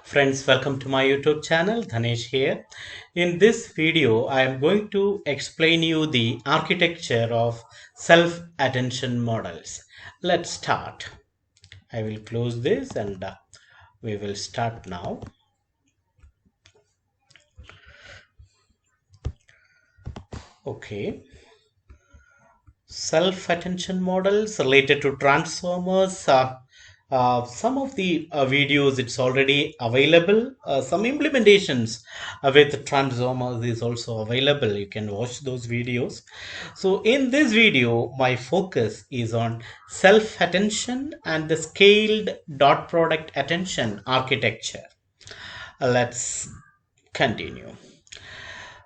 Friends, welcome to my YouTube channel. Dhanesh here. In this video, I am going to explain you the architecture of self-attention models. Let's start. I will close this and we will start now. Okay. Self-attention models related to transformers. Some of the videos it's already available. Some implementations with transformers is also available. You can watch those videos. So in this video, my focus is on self-attention and the scaled dot product attention architecture. Let's continue.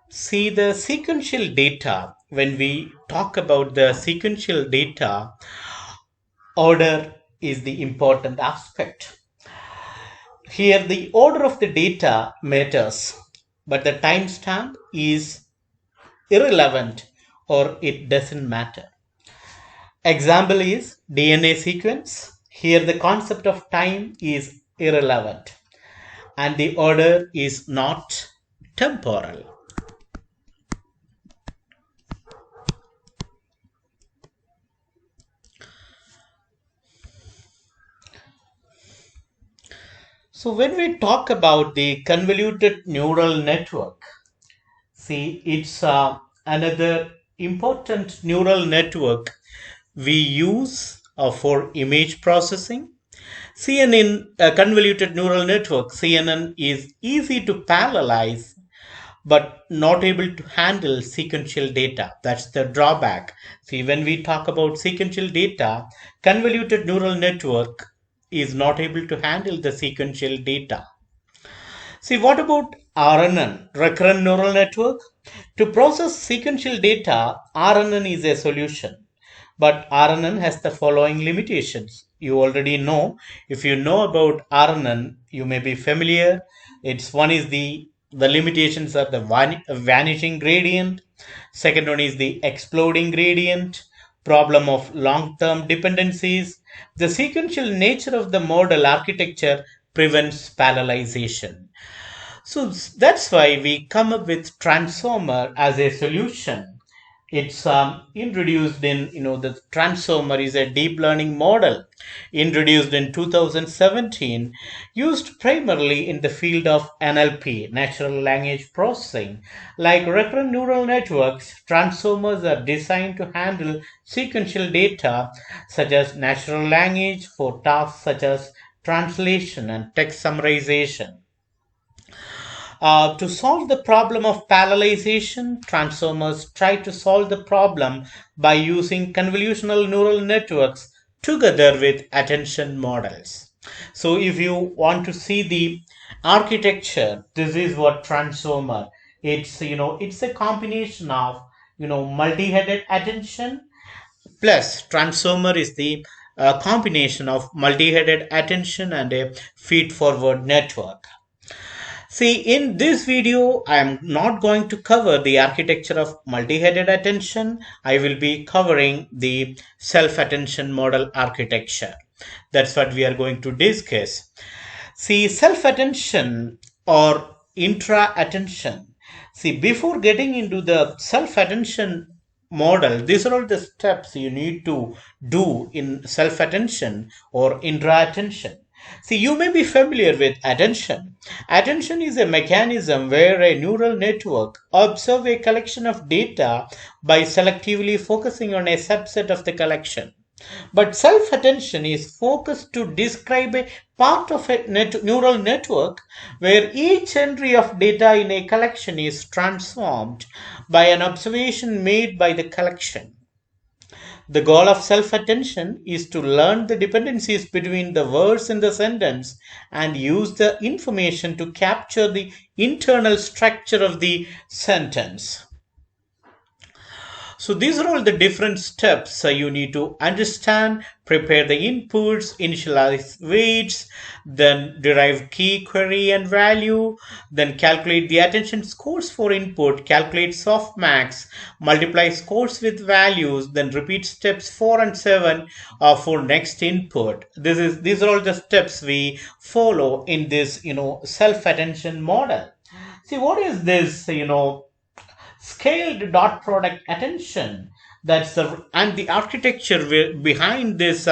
See the sequential data. When we talk about the sequential data, order is the important aspect. Here the order of the data matters, but the timestamp is irrelevant or it doesn't matter. Example is DNA sequence. Here the concept of time is irrelevant and the order is not temporal. So when we talk about the convoluted neural network, see it's another important neural network we use for image processing. CNN, convoluted neural network, CNN is easy to parallelize but not able to handle sequential data. That's the drawback. See, when we talk about sequential data, convoluted neural network is not able to handle the sequential data. See, what about RNN, recurrent neural network? To process sequential data, RNN is a solution. But RNN has the following limitations. You already know. If you know about RNN, you may be familiar. It's one is the limitations are the vanishing gradient. Second one is the exploding gradient. Problem of long-term dependencies. The sequential nature of the model architecture prevents parallelization. So that's why we come up with transformer as a solution. It's introduced in, the transformer is a deep learning model introduced in 2017, used primarily in the field of NLP, natural language processing. Like recurrent neural networks, transformers are designed to handle sequential data such as natural language for tasks such as translation and text summarization. To solve the problem of parallelization, transformers try to solve the problem by using convolutional neural networks together with attention models. So if you want to see the architecture, this is what transformer. It's a combination of multi-headed attention plus transformer is the combination of multi-headed attention and a feed-forward network. See, in this video, I am not going to cover the architecture of multi-headed attention. I will be covering the self-attention model architecture. That's what we are going to discuss. See, self-attention or intra-attention. See, before getting into the self-attention model, these are all the steps you need to do in self-attention or intra-attention. See, you may be familiar with attention. Attention is a mechanism where a neural network observes a collection of data by selectively focusing on a subset of the collection. But self-attention is focused to describe a part of a neural network where each entry of data in a collection is transformed by an observation made by the collection. The goal of self-attention is to learn the dependencies between the words in the sentence and use the information to capture the internal structure of the sentence. So these are all the different steps you need to understand. Prepare the inputs, initialize weights, then derive key, query, and value, then calculate the attention scores for input, calculate softmax, multiply scores with values, then repeat steps 4 and 7 for next input. These are all the steps we follow in this self-attention model. See, what is this scaled dot product attention? That's the and the architecture behind this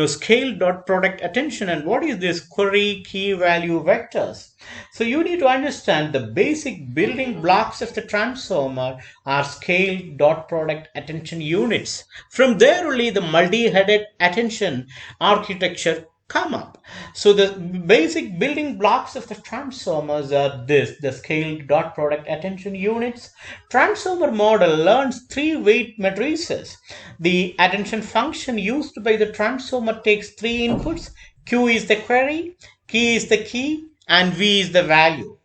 scaled dot product attention, and what is this query key value vectors. So you need to understand the basic building blocks of the transformer are scaled dot product attention units. From there only the multi-headed attention architecture come up. So the basic building blocks of the transformers are the scaled dot product attention units. Transformer model learns three weight matrices. The attention function used by the transformer takes three inputs. Q is the query, K is the key, and V is the value.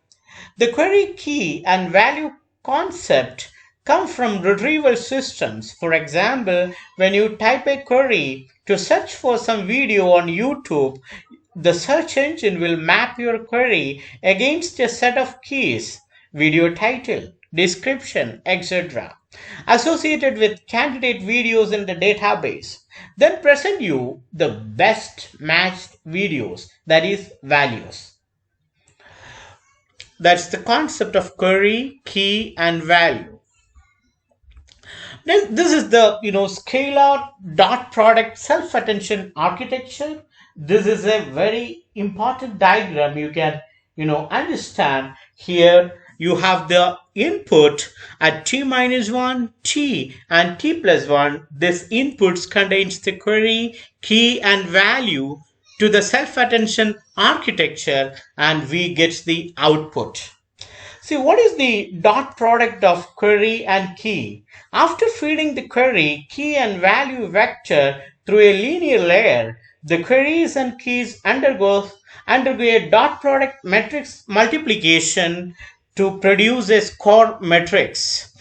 The query, key, and value concept come from retrieval systems. For example, when you type a query to search for some video on YouTube, the search engine will map your query against a set of keys, video title, description, etc., associated with candidate videos in the database, then present you the best matched videos, that is, values. That's the concept of query, key, and value. Then this is the scalar dot product self-attention architecture. This is a very important diagram you can understand. Here you have the input at t minus 1, t, and t plus 1. This inputs contains the query, key, and value to the self-attention architecture, and we get the output. See, what is the dot product of query and key? After feeding the query, key, and value vector through a linear layer, the queries and keys undergo a dot product matrix multiplication to produce a score matrix.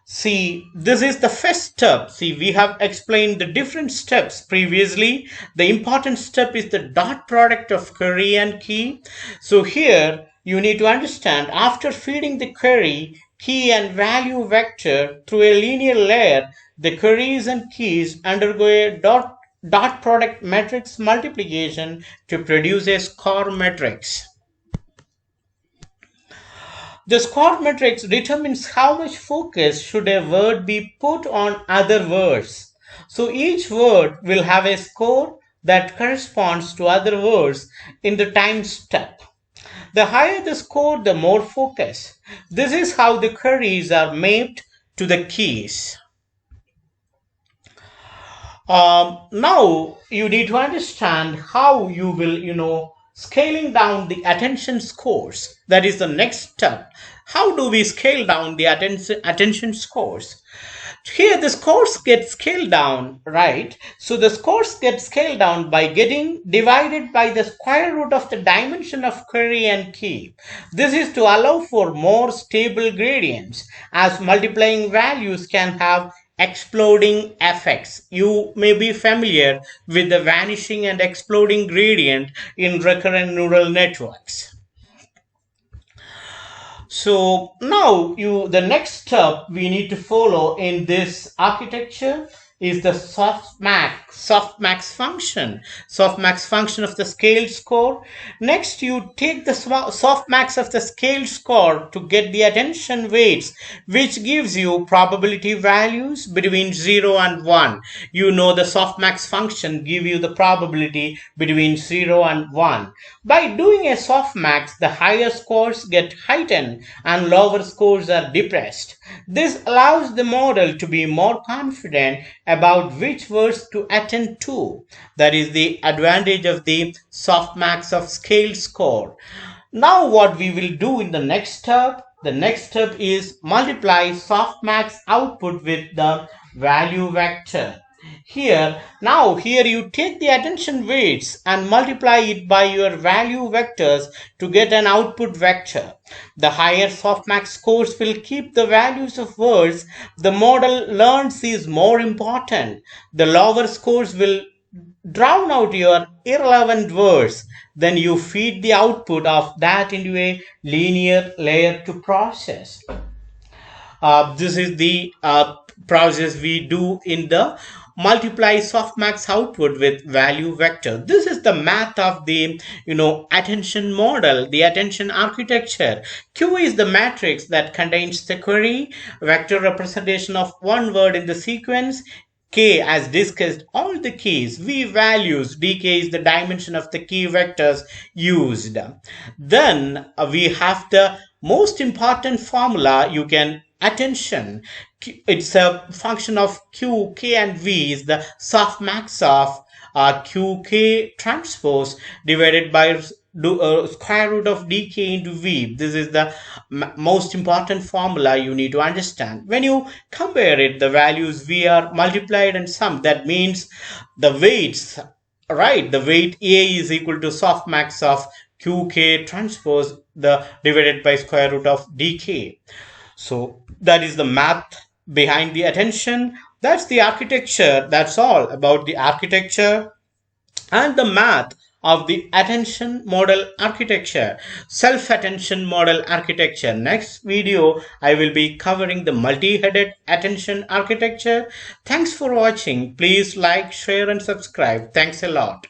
See, this is the first step. See, we have explained the different steps previously. The important step is the dot product of query and key. So here you need to understand, after feeding the query, key, and value vector through a linear layer, the queries and keys undergo a dot product matrix multiplication to produce a score matrix. The score matrix determines how much focus should a word be put on other words. So each word will have a score that corresponds to other words in the time step. The higher the score, the more focus. This is how the queries are mapped to the keys. Now you need to understand how you will, scaling down the attention scores. That is the next step. How do we scale down the attention scores? Here the scores get scaled down, right? So the scores get scaled down by getting divided by the square root of the dimension of query and key. This is to allow for more stable gradients, as multiplying values can have exploding effects. You may be familiar with the vanishing and exploding gradient in recurrent neural networks. So now the next step we need to follow in this architecture is the softmax function of the scaled score. Next, you take the softmax of the scaled score to get the attention weights, which gives you probability values between 0 and 1. You know the softmax function give you the probability between 0 and 1. By doing a softmax, the higher scores get heightened and lower scores are depressed. This allows the model to be more confident about which words to attend to. That is the advantage of the softmax of scaled score. Now what we will do in the next step is multiply softmax output with the value vector. Here you take the attention weights and multiply it by your value vectors to get an output vector. The higher softmax scores will keep the values of words the model learns is more important. The lower scores will drown out your irrelevant words. Then you feed the output of that into a linear layer to process. This is the process we do in the multiply softmax output with value vector. This is the math of the attention model, the attention architecture. Q is the matrix that contains the query vector representation of one word in the sequence. K, as discussed, all the keys. V values, dk is the dimension of the key vectors used. Then we have the most important formula. You can attention, it's a function of q, k and v is the softmax of qk transpose divided by square root of dk into v. This is the most important formula you need to understand. When you compare it, the values v are multiplied and summed. That means the weights, right? The weight a is equal to softmax of qk transpose the divided by square root of dk. So that is the math behind the attention. That's the architecture. That's all about the architecture and the math of the attention model architecture, self-attention model architecture. Next video, I will be covering the multi-headed attention architecture. Thanks for watching. Please like, share and subscribe. Thanks a lot.